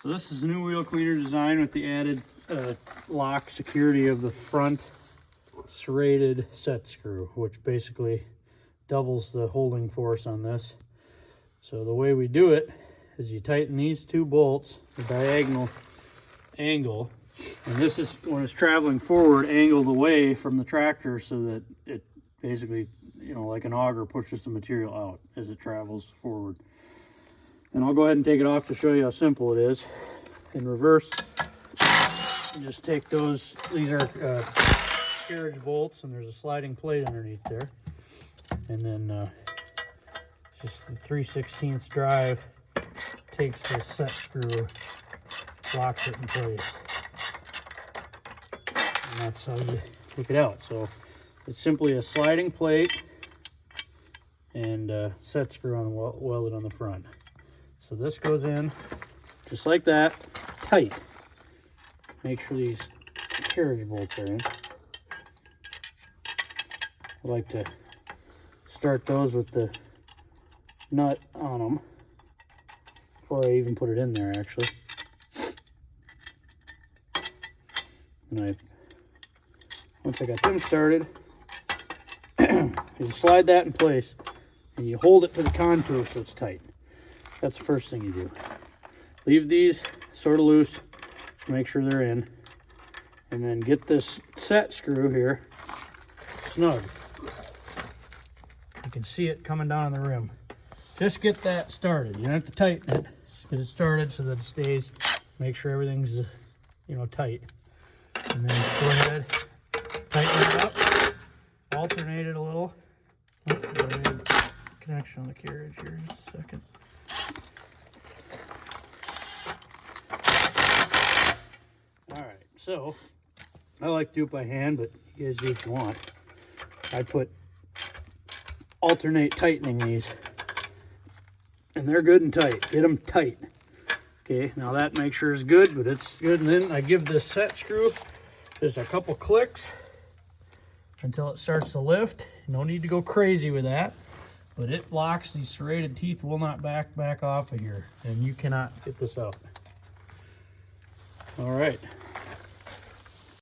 So this is a new wheel cleaner design with the added lock security of the front serrated set screw, which basically doubles the holding force on this. So the way we do it is you tighten these two bolts, the diagonal angle, and this is when it's traveling forward, angled away from the tractor so that it basically, you know, like an auger pushes the material out as it travels forward. And I'll go ahead and take it off to show you how simple it is. In reverse, you just take those, these are carriage bolts, and there's a sliding plate underneath there. And then just the 3/16 drive takes the set screw, locks it in place. And that's how you take it out. So it's simply a sliding plate and set screw on welded on the front. So this goes in just like that, tight. Make sure these carriage bolts are in. I like to start those with the nut on them before I even put it in there, actually. And once I got them started, you slide that in place and you hold it to the contour so it's tight. That's the first thing you do. Leave these sort of loose to make sure they're in, and then get this set screw here snug. You can see it coming down on the rim. Just get that started. You don't have to tighten it. Just get it started so that it stays. Make sure everything's, you know, tight. And then go ahead, tighten it up, alternate it a little. Connection on the carriage here, just a second. Alright, so I like to do it by hand, but you guys do what you want. I put alternate tightening these, and they're good and tight. Get them tight. Okay, now that makes sure it's good, but it's good. And then I give this set screw just a couple clicks until it starts to lift. No need to go crazy with that, but it locks. These serrated teeth will not back off of here, and you cannot get this out. All right.